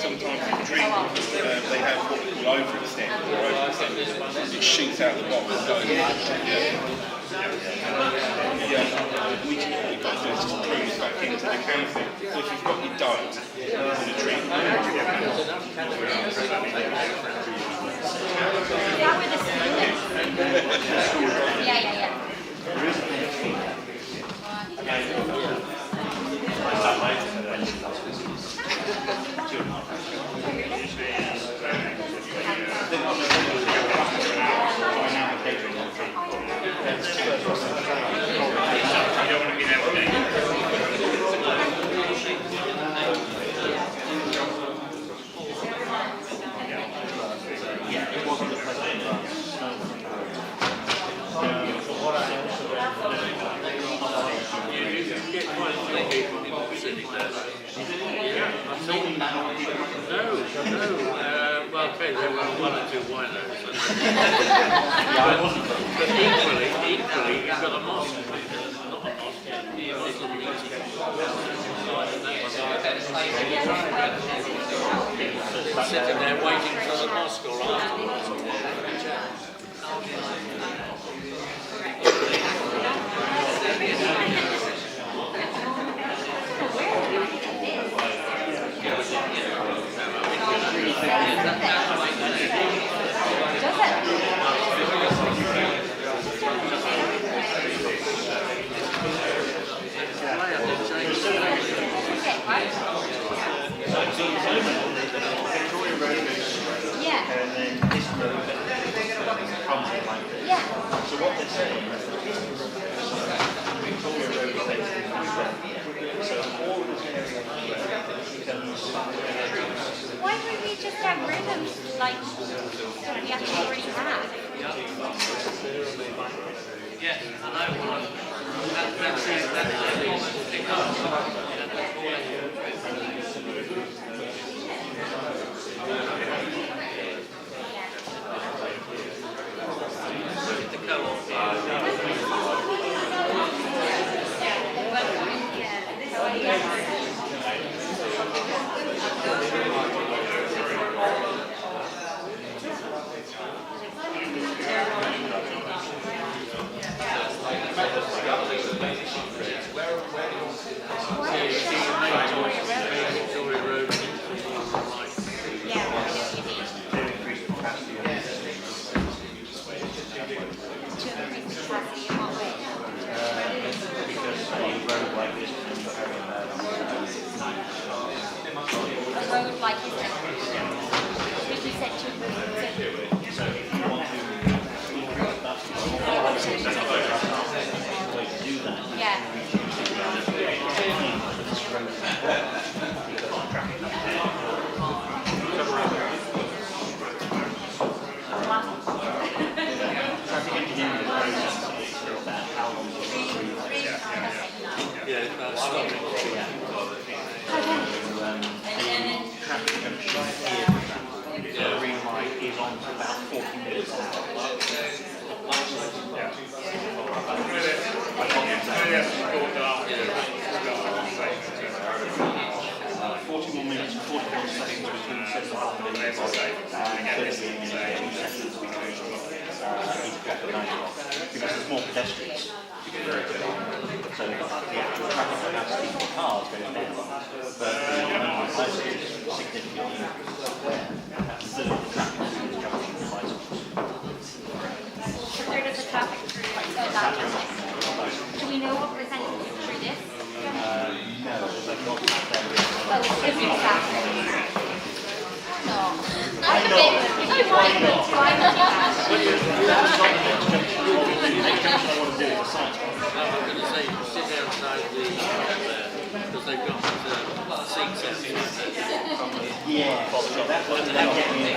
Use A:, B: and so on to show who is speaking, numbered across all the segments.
A: sometimes in the dream they have what we call overextend. It shoots out the box and goes. We can all got to do is just cruise back into the canopy. So if you've got your dome in a dream,
B: But equally, you've got a mosque. Not a mosque. Sitting there waiting for the mosque or afterwards.
C: And then this road comes in like this. Yeah. So what they're saying is that Victoria Road takes the front. So all of this area here becomes.
D: Why would we just get rid of like stuff we actually already have?
B: Yes, I know. That's it.
D: Road like Histon. But you said to yeah.
C: Is on for about 40 minutes an hour. 40 more minutes and 41 seconds between 7 and 30 minutes between 2 seconds between each block of 9 blocks. Because there's more pedestrians. So the actual traffic capacity for cars goes down. But the number of bicycles is significantly increased. That's the traffic through the junction of bicycles.
D: So where does the traffic through go that way? Do we know what percentage is through this?
C: No, they've got that there.
D: Oh, it's different traffic. No. I'm a bit, if you want me to, I'm not that.
C: The next junction I want to do is a science park.
B: I'm going to say sit outside the because they've got seats outside.
C: Yeah, so that's what they're getting in.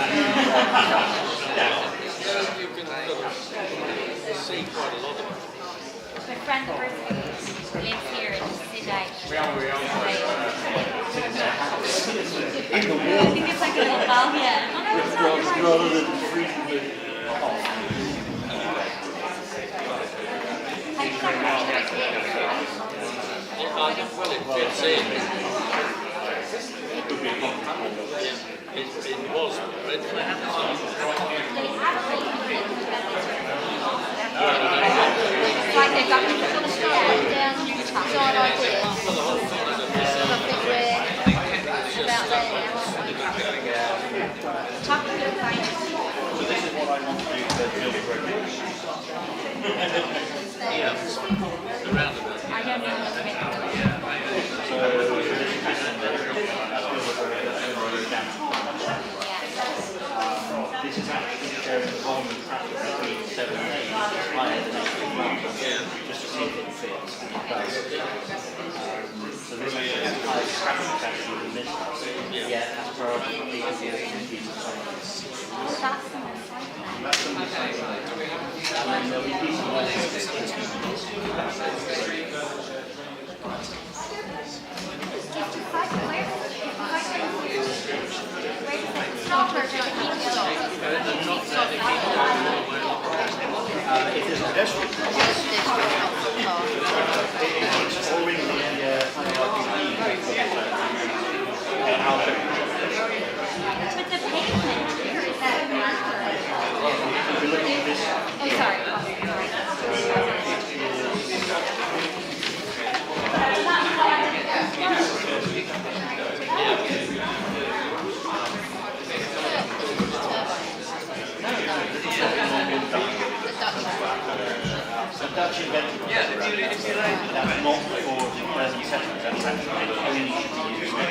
B: You can see quite a lot of it.
D: My friend the person who lives here in Sydney. I think it's like a little balcony.
C: Rather than freezing the
B: Well, it fits in.
C: would be a problem.
B: It was, but it happened.
D: It's like they've got people on the start down John idea. I think we're about there now, aren't we? Talking about
C: So this is what I want to do for the building program.
B: Yeah, the roundabout.
D: I don't know what's been
C: So this is this is actually showing the volume of traffic between 7 and 8 higher than 8, just to see if it fits. And it does. So this is the highest traffic actually in this house. Yeah, as per our
D: That's
C: That's on the side. And then there'll be decent if there's a pedestrian crossing, it's following the
D: But the pavement here is that
C: if we look at this,
D: oh, sorry.
C: the Dutch invented that's not for the present settlement, that's actually only should be used for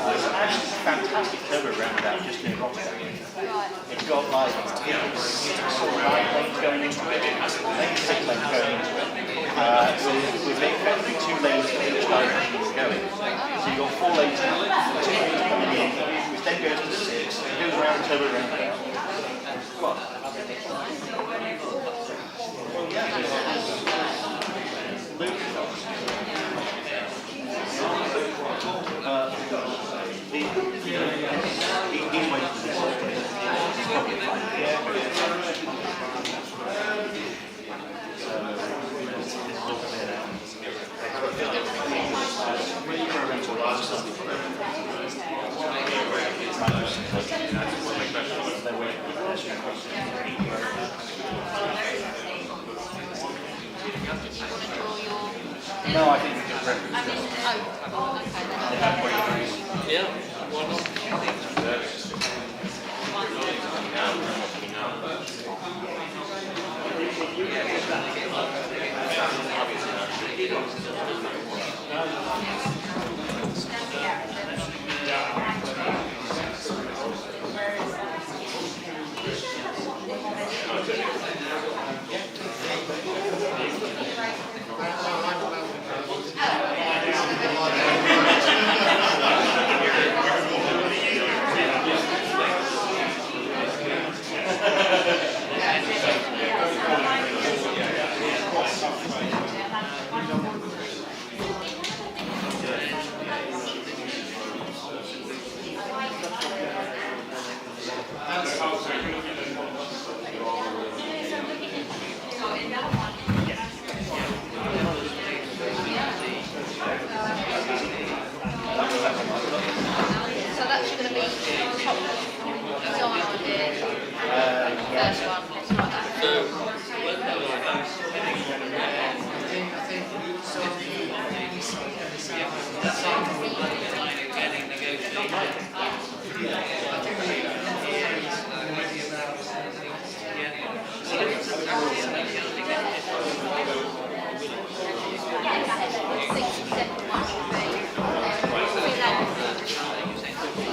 C: it's actually a fantastic turbo roundabout just near Rotterdam. It's got like 6 or 9 lanes going into it, maybe 6 lanes going into it. With effectively 2 lanes in each direction it's going. So you've got 4 lanes out, 2 lanes coming in, which then goes to 6, it goes around the turbo roundabout. Well, he's waiting for this. He's probably fine. This is all clear now. Programs will last us. They're waiting for the pedestrian crossing. No, I think we just referenced it.
D: Oh, okay then.
C: They have quite a few.
B: Yeah, why not?
D: So that's going to be top design idea. First one. It's like that.
B: So,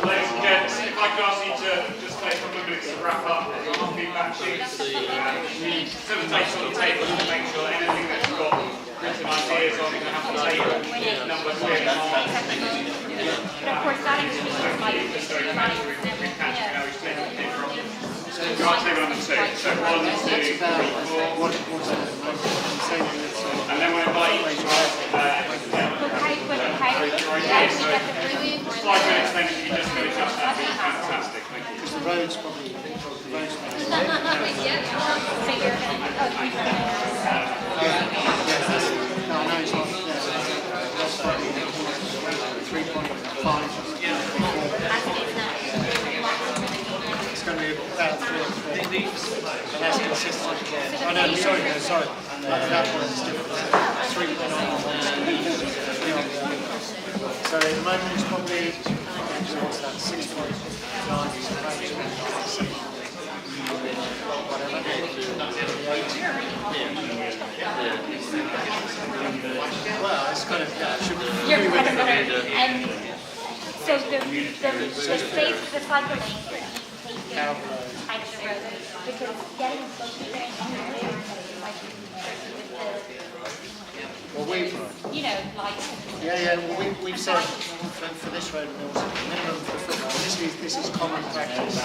E: Ladies and gents, if I could ask you to just take a couple of minutes to wrap up our feedback sheets. Facilitate on the table to make sure that anything that you've got written ideas on can have the table number clear.
D: But of course, that includes like the money.
E: Go on, table number 2. So 1, 2, 3, 4. And then we'll invite you to
D: Yes, you get the blue
E: 5 minutes, then if you can just go adjust that, would be fantastic. Thank you.
F: The road's probably
D: figure it out.
F: no, I know it's not. Yeah, that's probably
C: that's consistent. Oh no, sorry. That one's different. 3.9. So at the moment it's probably, what's that, 6.9. Well, it's kind of, yeah, it should be.
D: Your bread and butter. So the space for the cycle lane is taking types of road because getting both there and like
C: Well, we've,
D: you know, like
C: well, we've said for this road, there was a minimum for football. This is common practice.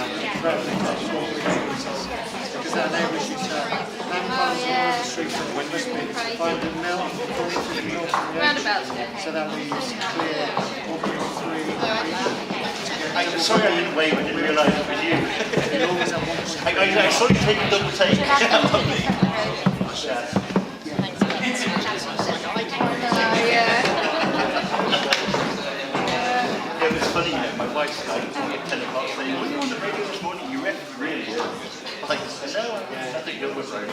C: Because our neighbours used to have lampposts on the street when must be by the melt
D: roundabouts.
C: so that we used to clear 1.3.
A: Sorry I didn't wave, I didn't realise it was you.
C: We always have 1.3.
A: I saw you take a double take. It was funny, you know, my wife's like at 10 o'clock saying, "Were you on the radio this morning? You read really well." Like, no, I think it was right.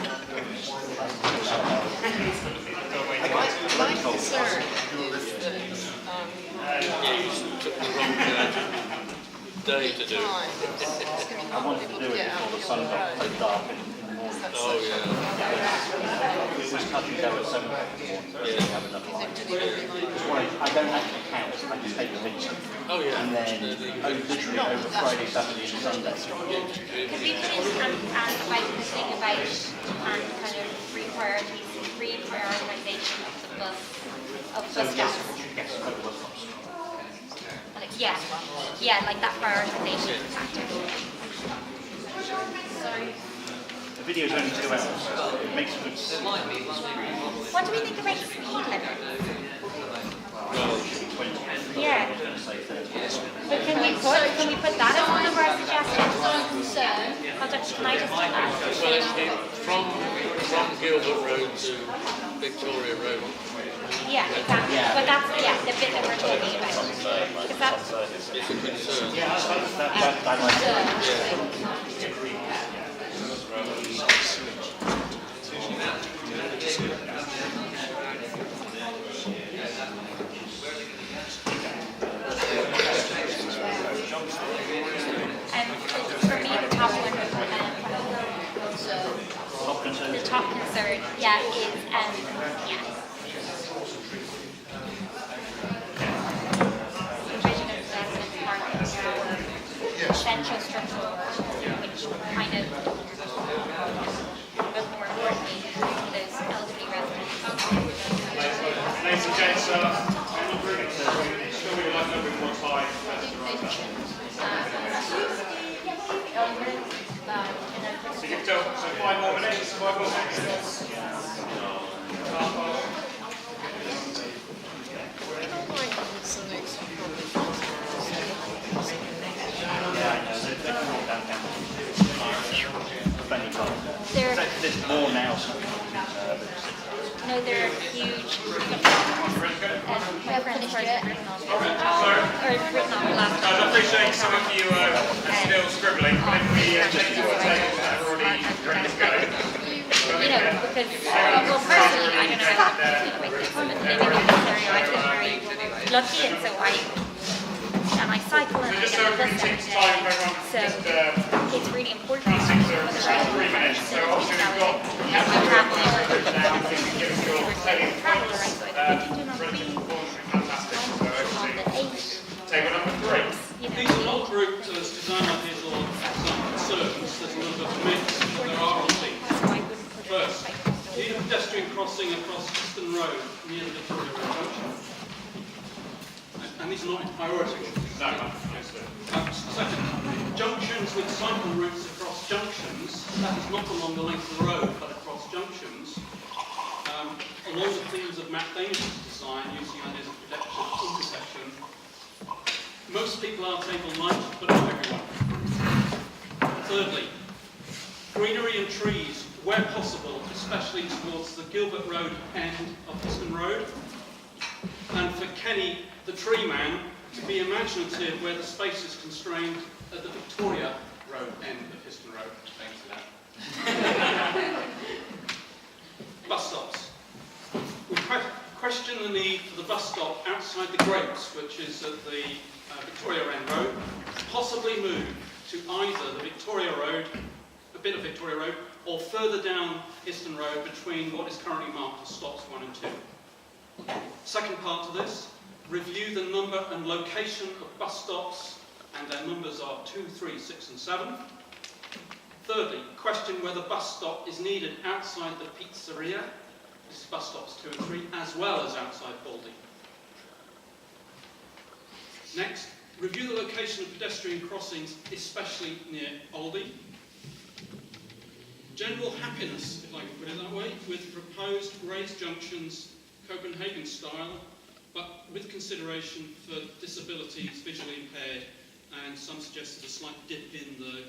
B: Took the wrong day to do it.
C: I wanted to do it before the sun got so dark in the morning.
B: Oh yeah.
C: It was cutting down at 7 o'clock in the morning.
B: Yeah.
C: Have enough light. I don't actually count, I just take the picture.
B: Oh yeah.
C: And then literally over Friday, Saturday and Sunday.
D: Because we finished like the thing about kind of reprioritization of the bus stops.
C: Yes, over bus stops.
D: Like, yeah, like that prioritization factor. Sorry.
C: The video's only 2 hours, so it makes a good screen.
D: What do we think about speed limit?
C: Well, it should be 20.
D: Yeah.
C: I was going to say 30.
D: But can we put that as one of our suggestions? Can I just do that?
B: Well, it's from Gilbert Road to Victoria Road.
D: Yeah, exactly.
C: Yeah.
D: But that's the bit that we're talking about. Because that's
B: It's a concern.
C: Yeah, I like it.
D: for me the top one, the top concern, is vision of investment parking, essential structural work, which kind of, but more importantly, those elderly residents.
E: Ladies and gents, any group, still really like number 5. So you can tell, so 5 more minutes.
C: There's more now.
D: No, they're huge.
E: I appreciate some of you are still scribbling, but if we take to our tables that are already ready to go.
D: You know, because, well, personally, I don't know how to make this, but living in this area, I've been very lucky, and so I cycle and I get the bus every day. So it's really important for the residents. So obviously we've got traveling,
E: table number 3.
F: These are not grouped as design ideas or concerns. There's a little bit of mix, but there are on these. First, need a pedestrian crossing across Histon Road near the Victoria Road junction. And these are not in priority.
E: No,
F: Second, junctions with cycle routes across junctions, that is not along the length of the road, but across junctions. Along the themes of Matt Daniels' design, using ideas of pedestrian intersection, most people are table light, but not everyone. Thirdly, greenery and trees, where possible, especially towards the Gilbert Road end of Histon Road. And for Kenny, the tree man, to be imaginative where the space is constrained at the Victoria road end of Histon Road. Thanks for that. Bus stops. We question the need for the bus stop outside the Grapes, which is at the Victoria End Road, possibly move to either the Victoria Road, a bit of Victoria Road, or further down Histon Road between what is currently marked as stops 1 and 2. Second part to this, review the number and location of bus stops, and their numbers are 2, 3, 6 and 7. Thirdly, question whether bus stop is needed outside the pizzeria, this is bus stops 2 and 3, as well as outside Baldy. Next, review the location of pedestrian crossings, especially near Aldi. General happiness, if I can put it that way, with proposed raised junctions, Copenhagen style, but with consideration for disabilities, visually impaired, and some suggested a slight dip in the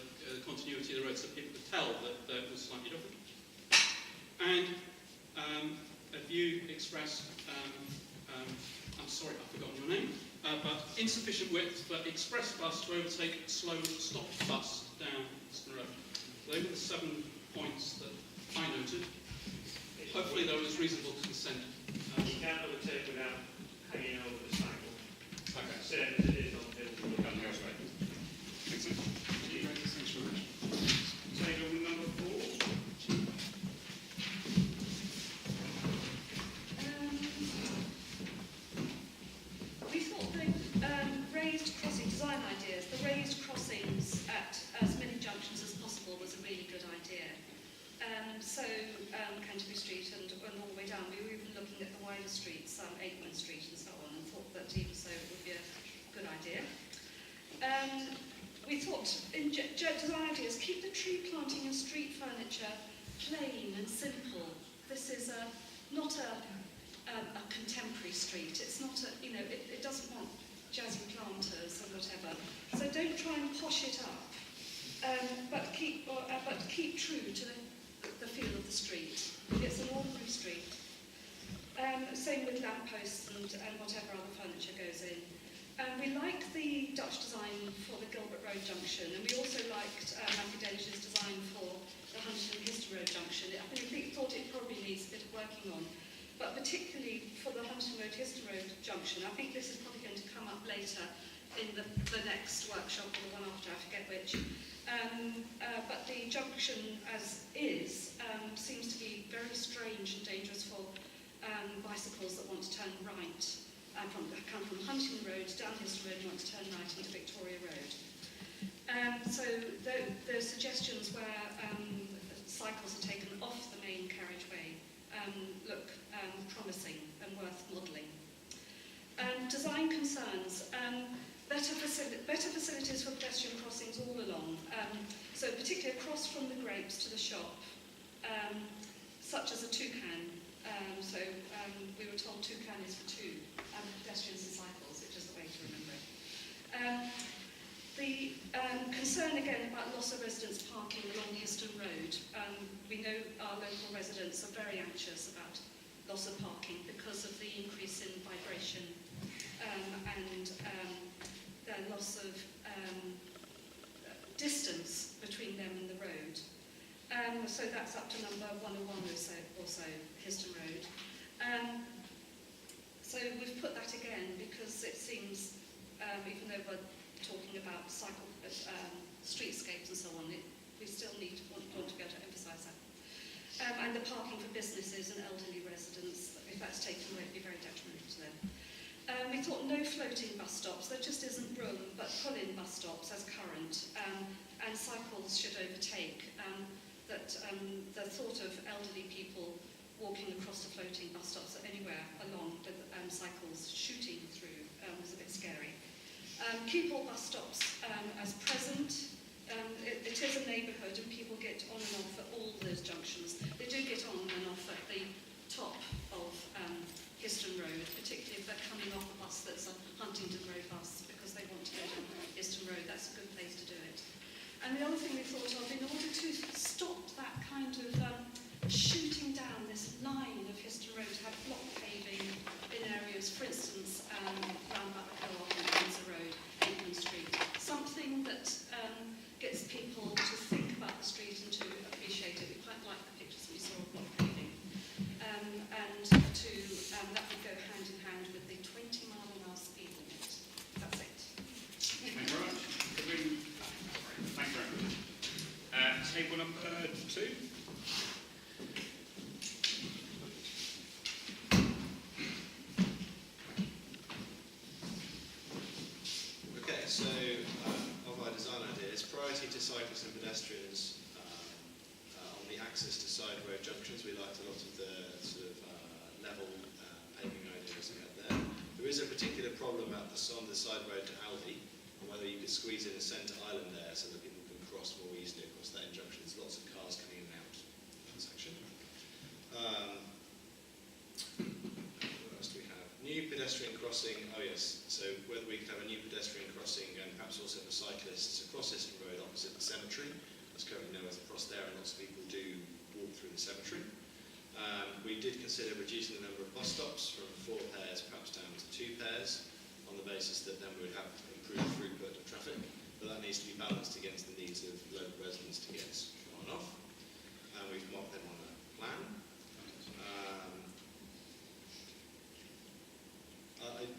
F: continuity of the road so people could tell that it was slightly different. And a view expressed, I'm sorry, I've forgotten your name, but insufficient width for express bus to overtake slow stop bus down Histon Road. They were the 7 points that I noted. Hopefully there was reasonable consent.
E: You can't overtake without hanging over the cycle.
F: Okay.
E: Same as it is on hills and look up the way. Table number 4.
G: We thought the raised crossing design ideas, the raised crossings at as many junctions as possible was a really good idea. Canterbury Street and all the way down, we were even looking at the wider streets, Aikman Street and so on, and thought that even so it would be a good idea. We thought, in design ideas, keep the tree planting and street furniture plain and simple. This is not a contemporary street. It's not a, it doesn't want jazzy planters or whatever. So don't try and posh it up, but keep true to the feel of the street. It's an ordinary street. Same with lampposts and whatever other furniture goes in. We like the Dutch design for the Gilbert Road junction, and we also liked Mitigatian's design for the Huntington Histon Road junction. We thought it probably needs a bit of working on, but particularly for the Huntington Road Histon Road junction, I think this is probably going to come up later in the next workshop or the one after, I forget which. But the junction as is seems to be very strange and dangerous for bicycles that want to turn right. Come from Huntington Road down Histon Road and want to turn right into Victoria Road. So there are suggestions where cycles are taken off the main carriageway look promising and worth modelling. Design concerns. Better facilities for pedestrian crossings all along. So particularly across from the Grapes to the shop, such as a toucan. We were told toucan is for 2, pedestrians and cycles, which is the way to remember it. The concern again about loss of residents parking along Histon Road. We know our local residents are very anxious about loss of parking because of the increase in vibration and the loss of distance between them and the road. So that's up to number 101 or so, Histon Road. So we've put that again because it seems, even though we're talking about streetscapes and so on, we still want to be able to emphasise that. And the parking for businesses and elderly residents, if that's taken away, it would be very detrimental to them. We thought no floating bus stops. There just isn't room, but pull-in bus stops as current, and cycles should overtake. The thought of elderly people walking across the floating bus stops anywhere along with cycles shooting through was a bit scary. Keep all bus stops as present. It is a neighbourhood and people get on and off at all those junctions. They do get on and off at the top of Histon Road, particularly if they're coming off a bus that's a Huntington Road bus because they want to go down Histon Road. That's a good place to do it. And the other thing we thought of, in order to stop that kind of shooting down this line of Histon Road, to have block paving in areas, for instance, round about the Co-op and Windsor Road, Aikman Street, something that gets people
E: table number 2.
H: Okay, so of our design ideas, priority to cyclists and pedestrians on the access to side road junctions. We liked a lot of the sort of level paving ideas we had there. There is a particular problem on the side road to Aldi, and whether you could squeeze in a centre island there so that people can cross more easily across that junction. There's lots of cars coming in and out of that section. What else do we have? New pedestrian crossing. Oh yes. So whether we could have a new pedestrian crossing and perhaps also for cyclists across Histon Road opposite the cemetery. There's currently no one across there, and lots of people do walk through the cemetery. We did consider reducing the number of bus stops from 4 pairs perhaps down to 2 pairs on the basis that then we would have improved throughput of traffic, but that needs to be balanced against the needs of local residents to get on and off. We've marked them on a plan.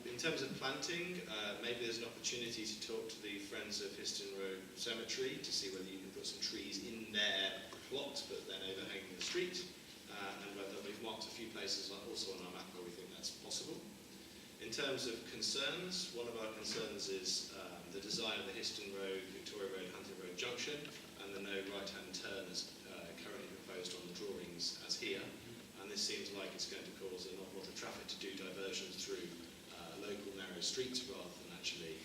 H: In terms of planting, maybe there's an opportunity to talk to the Friends of Histon Road Cemetery to see whether you can put some trees in their plot, but then overhanging the street, and whether we've marked a few places also on our map where we think that's possible. In terms of concerns, one of our concerns is the design of the Histon Road, Victoria Road, Hunting Road junction, and the no right-hand turn as currently proposed on the drawings as here. And this seems like it's going to cause an awful lot of traffic to do diversions through local narrow streets rather than actually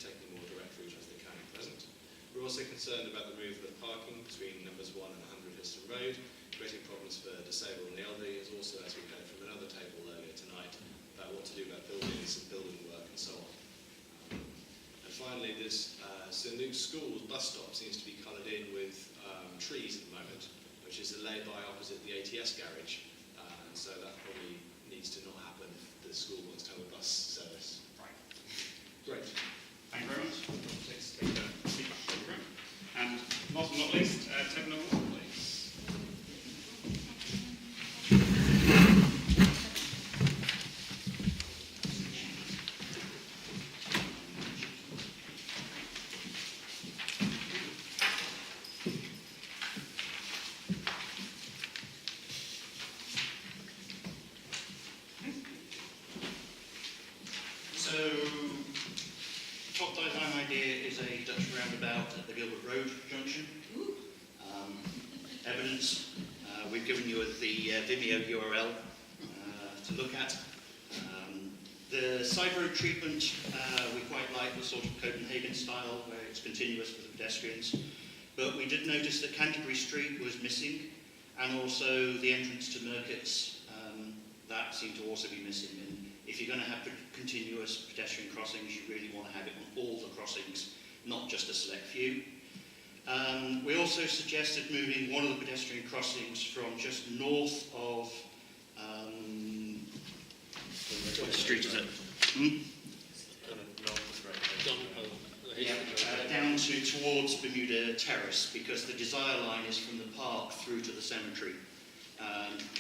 H: taking a more direct route as they can at present. We're also concerned about the move of parking between numbers 1 and 100 Histon Road, creating problems for disabled and the elderly, as also, as we heard from another table earlier tonight, about what to do about buildings and building work and so on. And finally, this St Luke's School bus stop seems to be coloured in with trees at the moment, which is a lay-by opposite the ATS garage, and so that probably needs to not happen if the school wants to have a bus service.
E: Right.
H: Great.
E: Thank you very much. Let's take the feedback from the group. And last but not least, table number 1, please.
C: So, top design idea is a Dutch roundabout at the Gilbert Road junction. Evidence, we've given you the Vimeo URL to look at. The side road treatment, we quite like the sort of Copenhagen style where it's continuous for the pedestrians. But we did notice that Canterbury Street was missing, and also the entrance to Merkits, that seemed to also be missing. And if you're going to have continuous pedestrian crossings, you really want to have it on all the crossings, not just a select few. We also suggested moving one of the pedestrian crossings from just north of what street is it? Down towards Bermuda Terrace, because the desire line is from the park through to the cemetery.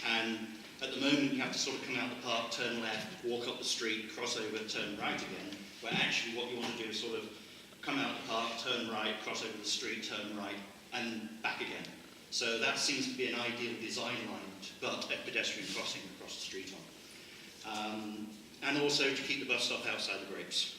C: And at the moment, you have to sort of come out the park, turn left, walk up the street, cross over, turn right again, where actually what you want to do is sort of come out the park, turn right, cross over the street, turn right, and back again. So that seems to be an ideal design line to put a pedestrian crossing across the street on. And also to keep the bus stop outside the grapes.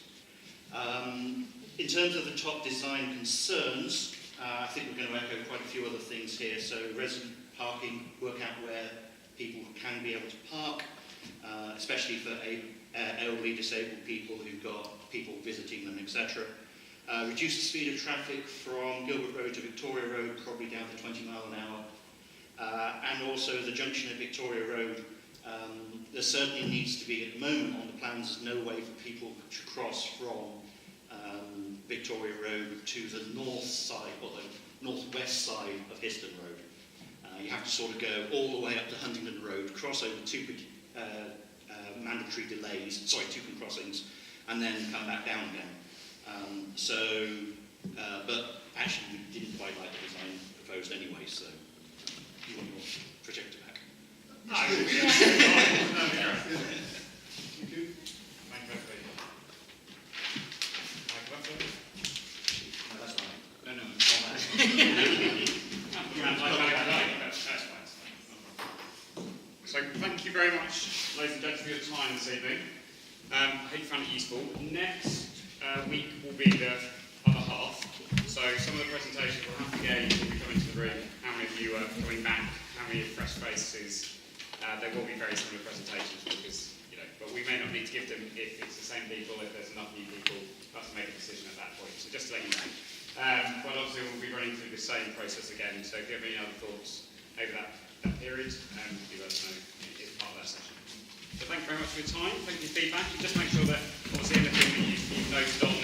C: In terms of the top design concerns, I think we're going to echo quite a few other things here. So resident parking, work out where people can be able to park, especially for elderly, disabled people who've got people visiting them, etc. Reduce the speed of traffic from Gilbert Road to Victoria Road, probably down to 20 miles an hour. And also the junction at Victoria Road, there certainly needs to be, at the moment on the plans, there's no way for people to cross from Victoria Road to the north side, or the northwest side of Histon Road. You have to sort of go all the way up to Huntingdon Road, cross over two mandatory delays, two crossings, and then come back down again. But actually we didn't quite like the design proposed anyway, so you want your projector back.
E: Thank you. Thank you.
C: No, that's right.
E: No. very much, ladies and gentlemen, for your time this evening. I hope you found it useful. Next week will be the other half. So some of the presentations we'll have to gauge when we come into the room. How many of you are coming back? How many are fresh faces? There will be very similar presentations because, you know, but we may not need to give them if it's the same people. If there's enough new people, we'll have to make a decision at that point. So just to let you know. But obviously we'll be running through the same process again. So if you have any other thoughts over that period, do let us know as part of that session. So thank you very much for your time. Thank you for your feedback. And just make sure that obviously anything that you've noted on